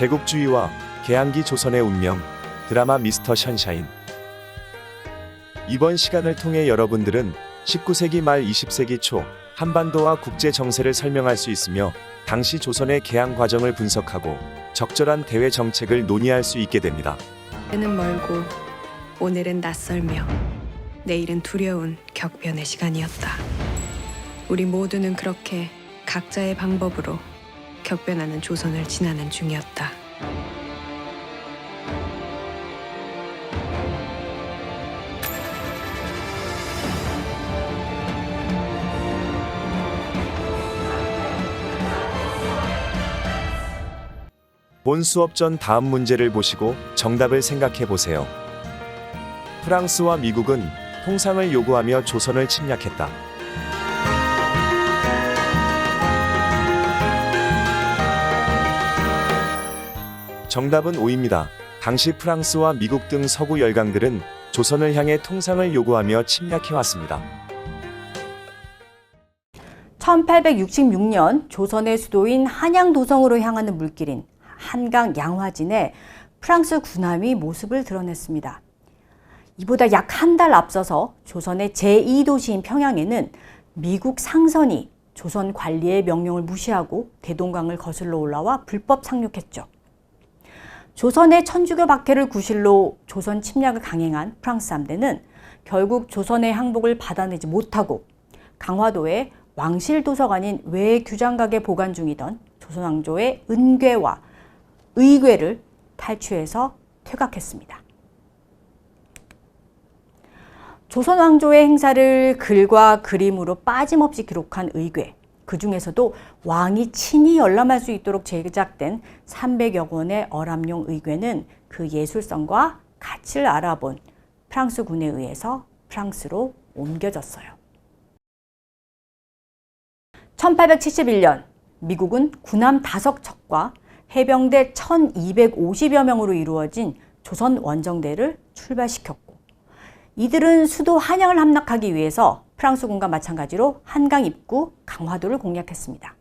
제국주의와 개항기 조선의 운명, 드라마 미스터 션샤인. 이번 시간을 통해 여러분들은 19세기 말 20세기 초 한반도와 국제 정세를 설명할 수 있으며 당시 조선의 개항 과정을 분석하고 적절한 대외 정책을 논의할 수 있게 됩니다. 때는 멀고 오늘은 낯설며 내일은 두려운 격변의 시간이었다. 우리 모두는 그렇게 각자의 방법으로 격변하는 조선을 지나는 중이었다. 본 수업 전 다음 문제를 보시고 정답을 생각해 보세요. 프랑스와 미국은 통상을 요구하며 조선을 침략했다. 정답은 O입니다. 당시 프랑스와 미국 등 서구 열강들은 조선을 향해 통상을 요구하며 침략해왔습니다. 1866년 조선의 수도인 한양도성으로 향하는 물길인 한강 양화진에 프랑스 군함이 모습을 드러냈습니다. 이보다 약 한 달 앞서서 조선의 제2도시인 평양에는 미국 상선이 조선 관리의 명령을 무시하고 대동강을 거슬러 올라와 불법 상륙했죠. 조선의 천주교 박해를 구실로 조선 침략을 강행한 프랑스 함대는 결국 조선의 항복을 받아내지 못하고 강화도에 왕실도서관인 외규장각에 보관 중이던 조선 왕조의 은궤와 의궤를 탈취해서 퇴각했습니다. 조선 왕조의 행사를 글과 그림으로 빠짐없이 기록한 의궤, 그 중에서도 왕이 친히 열람할 수 있도록 제작된 300여 권의 어람용 의궤는 그 예술성과 가치를 알아본 프랑스군에 의해서 프랑스로 옮겨졌어요. 1871년 미국은 군함 5척과 해병대 1250여 명으로 이루어진 조선 원정대를 출발시켰고, 이들은 수도 한양을 함락하기 위해서 프랑스군과 마찬가지로 한강 입구 강화도를 공략했습니다.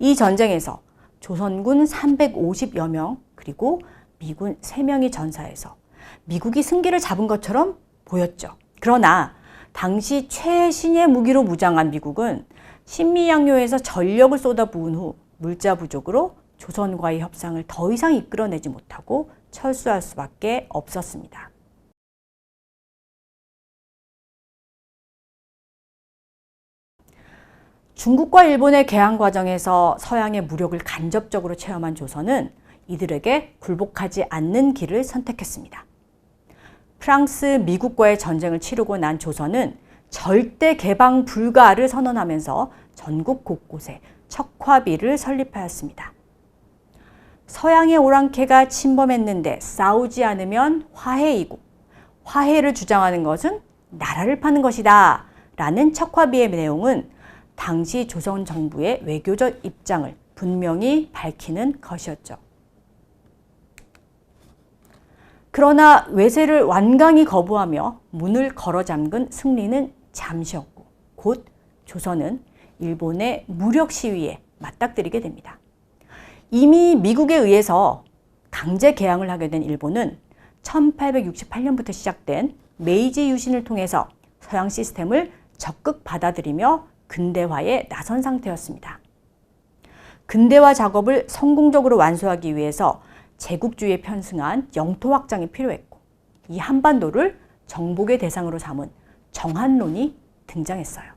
이 전쟁에서 조선군 350여 명 그리고 미군 3명이 전사해서 미국이 승기를 잡은 것처럼 보였죠. 그러나 당시 최신의 무기로 무장한 미국은 신미양요에서 전력을 쏟아부은 후 물자 부족으로 조선과의 협상을 더 이상 이끌어내지 못하고 철수할 수밖에 없었습니다. 중국과 일본의 개항 과정에서 서양의 무력을 간접적으로 체험한 조선은 이들에게 굴복하지 않는 길을 선택했습니다. 프랑스, 미국과의 전쟁을 치르고 난 조선은 절대 개방 불가를 선언하면서 전국 곳곳에 척화비를 설립하였습니다. 서양의 오랑캐가 침범했는데 싸우지 않으면 화해이고, 화해를 주장하는 것은 나라를 파는 것이다 라는 척화비의 내용은 당시 조선 정부의 외교적 입장을 분명히 밝히는 것이었죠. 그러나 외세를 완강히 거부하며 문을 걸어 잠근 승리는 잠시였고, 곧 조선은 일본의 무력 시위에 맞닥뜨리게 됩니다. 이미 미국에 의해서 강제 개항을 하게 된 일본은 1868년부터 시작된 메이지 유신을 통해서 서양 시스템을 적극 받아들이며 근대화에 나선 상태였습니다. 근대화 작업을 성공적으로 완수하기 위해서 제국주의에 편승한 영토 확장이 필요했고, 이 한반도를 정복의 대상으로 삼은 정한론이 등장했어요.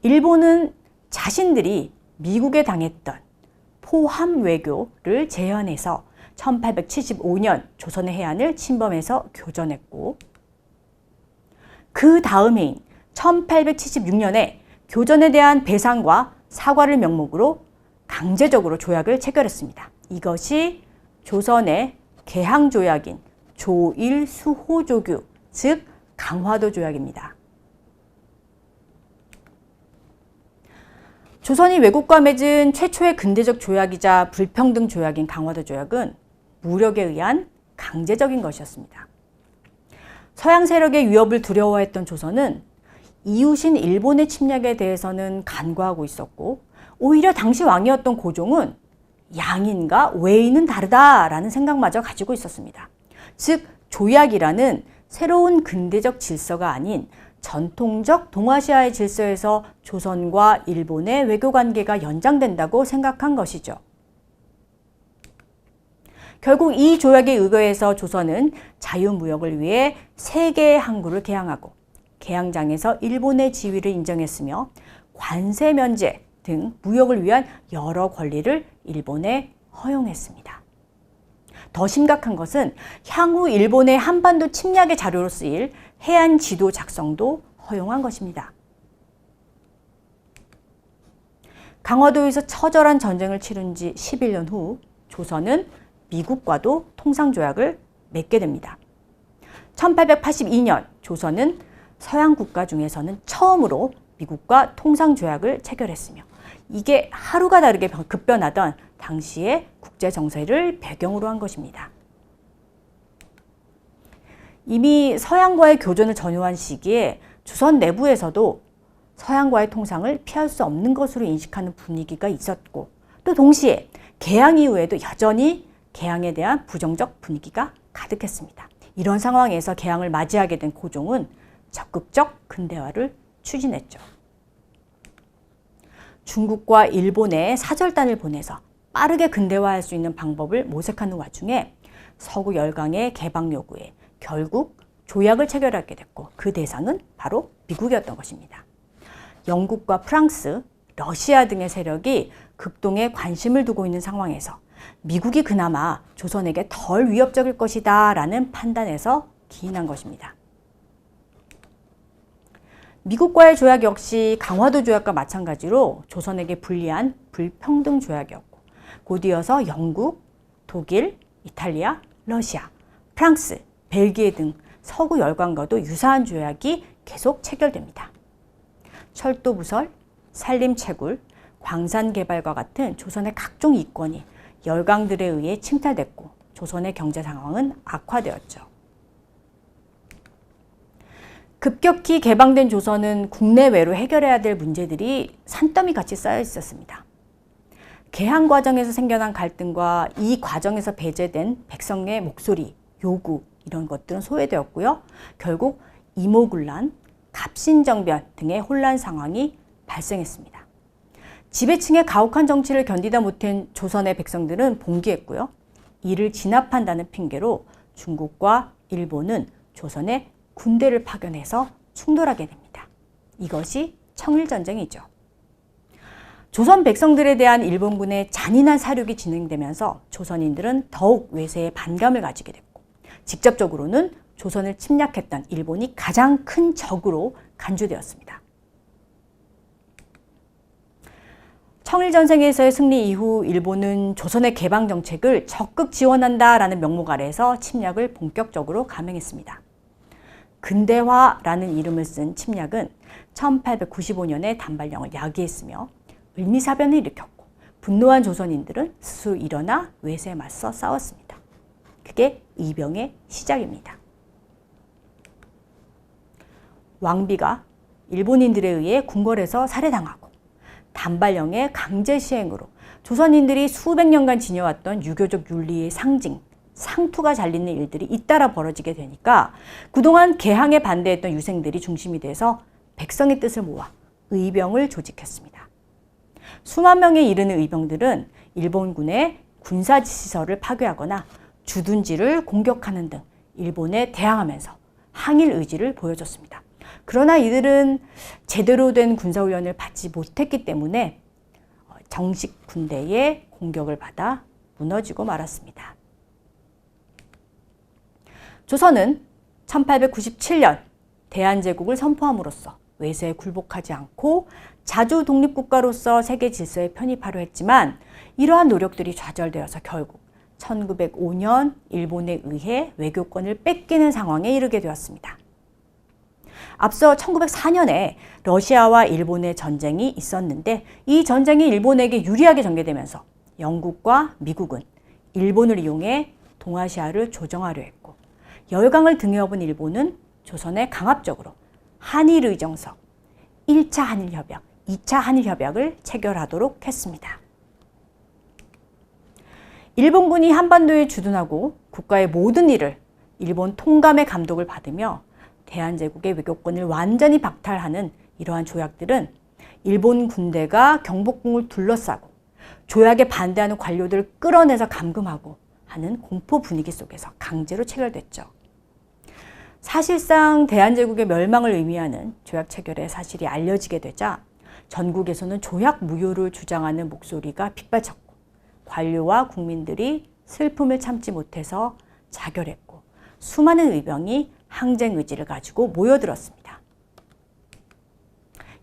일본은 자신들이 미국에 당했던 포함 외교를 재현해서 1875년 조선의 해안을 침범해서 교전했고, 그 다음 해인 1876년에 교전에 대한 배상과 사과를 명목으로 강제적으로 조약을 체결했습니다. 이것이 조선의 개항 조약인 조일수호조규, 즉 강화도 조약입니다. 조선이 외국과 맺은 최초의 근대적 조약이자 불평등 조약인 강화도 조약은 무력에 의한 강제적인 것이었습니다. 서양 세력의 위협을 두려워했던 조선은 이웃인 일본의 침략에 대해서는 간과하고 있었고, 오히려 당시 왕이었던 고종은 양인과 외인은 다르다라는 생각마저 가지고 있었습니다. 즉 조약이라는 새로운 근대적 질서가 아닌 전통적 동아시아의 질서에서 조선과 일본의 외교 관계가 연장된다고 생각한 것이죠. 결국 이 조약에 의거해서 조선은 자유무역을 위해 3개의 항구를 개항하고 개항장에서 일본의 지위를 인정했으며 관세 면제 등 무역을 위한 여러 권리를 일본에 허용했습니다. 더 심각한 것은 향후 일본의 한반도 침략의 자료로 쓰일 해안 지도 작성도 허용한 것입니다. 강화도에서 처절한 전쟁을 치른 지 11년 후 조선은 미국과도 통상조약을 맺게 됩니다. 1882년 조선은 서양 국가 중에서는 처음으로 미국과 통상조약을 체결했으며 이게 하루가 다르게 급변하던 당시의 국제 정세를 배경으로 한 것입니다. 이미 서양과의 교전을 전후한 시기에 조선 내부에서도 서양과의 통상을 피할 수 없는 것으로 인식하는 분위기가 있었고 또 동시에 개항 이후에도 여전히 개항에 대한 부정적 분위기가 가득했습니다. 이런 상황에서 개항을 맞이하게 된 고종은 적극적 근대화를 추진했죠. 중국과 일본에 사절단을 보내서 빠르게 근대화할 수 있는 방법을 모색하는 와중에 서구 열강의 개방 요구에 결국 조약을 체결하게 됐고 그 대상은 바로 미국이었던 것입니다. 영국과 프랑스, 러시아 등의 세력이 극동에 관심을 두고 있는 상황에서 미국이 그나마 조선에게 덜 위협적일 것이다 라는 판단에서 기인한 것입니다. 미국과의 조약 역시 강화도 조약과 마찬가지로 조선에게 불리한 불평등 조약이었고 곧이어서 영국, 독일, 이탈리아, 러시아, 프랑스, 벨기에 등 서구 열강과도 유사한 조약이 계속 체결됩니다. 철도 부설, 산림 채굴, 광산 개발과 같은 조선의 각종 이권이 열강들에 의해 침탈됐고 조선의 경제 상황은 악화되었죠. 급격히 개방된 조선은 국내외로 해결해야 될 문제들이 산더미 같이 쌓여 있었습니다. 개항 과정에서 생겨난 갈등과 이 과정에서 배제된 백성의 목소리, 요구 이런 것들은 소외되었고요. 결국 이모군란, 갑신정변 등의 혼란 상황이 발생했습니다. 지배층의 가혹한 정치를 견디다 못한 조선의 백성들은 봉기했고요. 이를 진압한다는 핑계로 중국과 일본은 조선에 군대를 파견해서 충돌하게 됩니다. 이것이 청일전쟁이죠. 조선 백성들에 대한 일본군의 잔인한 사륙이 진행되면서 조선인들은 더욱 외세에 반감을 가지게 됐고 직접적으로는 조선을 침략했던 일본이 가장 큰 적으로 간주되었습니다. 청일전쟁에서의 승리 이후 일본은 조선의 개방 정책을 적극 지원한다라는 명목 아래에서 침략을 본격적으로 감행했습니다. 근대화라는 이름을 쓴 침략은 1895년에 단발령을 야기했으며 을미사변을 일으켰고 분노한 조선인들은 스스로 일어나 외세에 맞서 싸웠습니다. 그게 의병의 시작입니다. 왕비가 일본인들에 의해 궁궐에서 살해당하고 단발령의 강제 시행으로 조선인들이 수백 년간 지녀왔던 유교적 윤리의 상징, 상투가 잘리는 일들이 잇따라 벌어지게 되니까 그동안 개항에 반대했던 유생들이 중심이 돼서 백성의 뜻을 모아 의병을 조직했습니다. 수만 명에 이르는 의병들은 일본군의 군사시설을 파괴하거나 주둔지를 공격하는 등 일본에 대항하면서 항일 의지를 보여줬습니다. 그러나 이들은 제대로 된 군사훈련을 받지 못했기 때문에 정식 군대의 공격을 받아 무너지고 말았습니다. 조선은 1897년 대한제국을 선포함으로써 외세에 굴복하지 않고 자주 독립국가로서 세계 질서에 편입하려 했지만 이러한 노력들이 좌절되어서 결국 1905년 일본에 의해 외교권을 뺏기는 상황에 이르게 되었습니다. 앞서 1904년에 러시아와 일본의 전쟁이 있었는데 이 전쟁이 일본에게 유리하게 전개되면서 영국과 미국은 일본을 이용해 동아시아를 조정하려 했고 열강을 등에 업은 일본은 조선에 강압적으로 한일의정서, 1차 한일협약, 2차 한일협약을 체결하도록 했습니다. 일본군이 한반도에 주둔하고 국가의 모든 일을 일본 통감의 감독을 받으며 대한제국의 외교권을 완전히 박탈하는 이러한 조약들은 일본 군대가 경복궁을 둘러싸고 조약에 반대하는 관료들을 끌어내서 감금하고 하는 공포 분위기 속에서 강제로 체결됐죠. 사실상 대한제국의 멸망을 의미하는 조약 체결의 사실이 알려지게 되자 전국에서는 조약 무효를 주장하는 목소리가 빗발쳤고 관료와 국민들이 슬픔을 참지 못해서 자결했고 수많은 의병이 항쟁 의지를 가지고 모여들었습니다.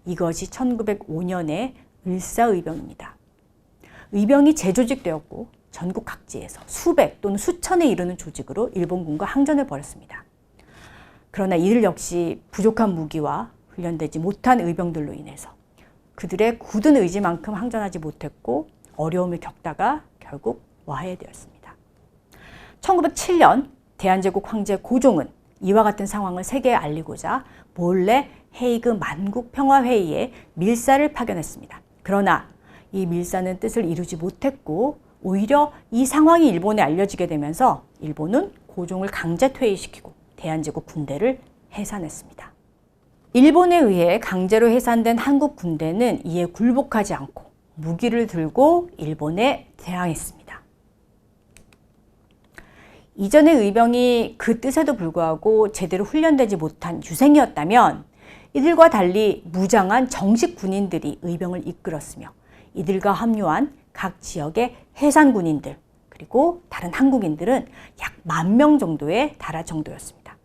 이것이 1905년의 을사의병입니다. 의병이 재조직되었고 전국 각지에서 수백 또는 수천에 이르는 조직으로 일본군과 항전을 벌였습니다. 그러나 이들 역시 부족한 무기와 훈련되지 못한 의병들로 인해서 그들의 굳은 의지만큼 항전하지 못했고 어려움을 겪다가 결국 와해되었습니다. 1907년 대한제국 황제 고종은 이와 같은 상황을 세계에 알리고자 몰래 헤이그 만국평화회의에 밀사를 파견했습니다. 그러나 이 밀사는 뜻을 이루지 못했고 오히려 이 상황이 일본에 알려지게 되면서 일본은 고종을 강제 퇴위시키고 대한제국 군대를 해산했습니다. 일본에 의해 강제로 해산된 한국 군대는 이에 굴복하지 않고 무기를 들고 일본에 대항했습니다. 이전의 의병이 그 뜻에도 불구하고 제대로 훈련되지 못한 유생이었다면 이들과 달리 무장한 정식 군인들이 의병을 이끌었으며 이들과 합류한 각 지역의 해산 군인들 그리고 다른 한국인들은 약 10,000명 정도에 달할 정도였습니다.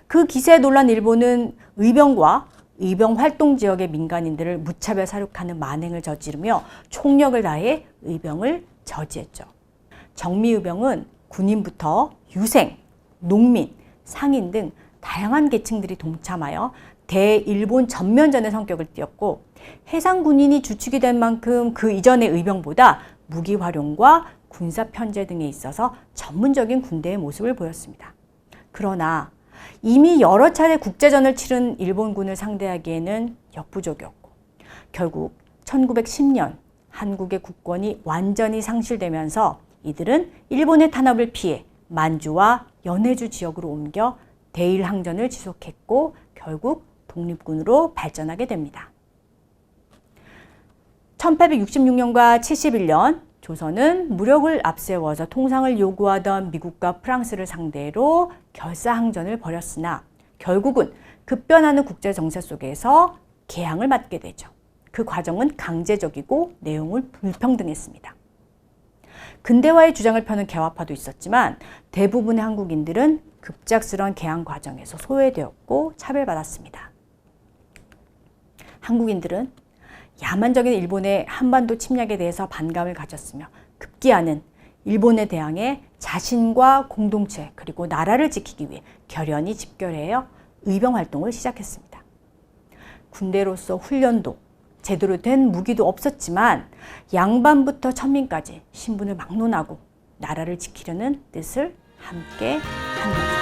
그 기세에 놀란 일본은 의병과 의병 활동 지역의 민간인들을 무차별 사륙하는 만행을 저지르며 총력을 다해 의병을 저지했죠. 정미의병은 군인부터 유생, 농민, 상인 등 다양한 계층들이 동참하여 대일본 전면전의 성격을 띠었고 해상 군인이 주축이 된 만큼 그 이전의 의병보다 무기 활용과 군사 편제 등에 있어서 전문적인 군대의 모습을 보였습니다. 그러나 이미 여러 차례 국제전을 치른 일본군을 상대하기에는 역부족이었고 결국 1910년 한국의 국권이 완전히 상실되면서 이들은 일본의 탄압을 피해 만주와 연해주 지역으로 옮겨 대일항전을 지속했고 결국 독립군으로 발전하게 됩니다. 1866년과 71년 조선은 무력을 앞세워서 통상을 요구하던 미국과 프랑스를 상대로 결사항전을 벌였으나 결국은 급변하는 국제 정세 속에서 개항을 맞게 되죠. 그 과정은 강제적이고 내용은 불평등했습니다. 근대화의 주장을 펴는 개화파도 있었지만 대부분의 한국인들은 급작스러운 개항 과정에서 소외되었고 차별받았습니다. 한국인들은 야만적인 일본의 한반도 침략에 대해서 반감을 가졌으며 급기야는 일본에 대항해 자신과 공동체 그리고 나라를 지키기 위해 결연히 집결하여 의병 활동을 시작했습니다. 군대로서 훈련도 제대로 된 무기도 없었지만 양반부터 천민까지 신분을 막론하고 나라를 지키려는 뜻을 함께 한 거죠.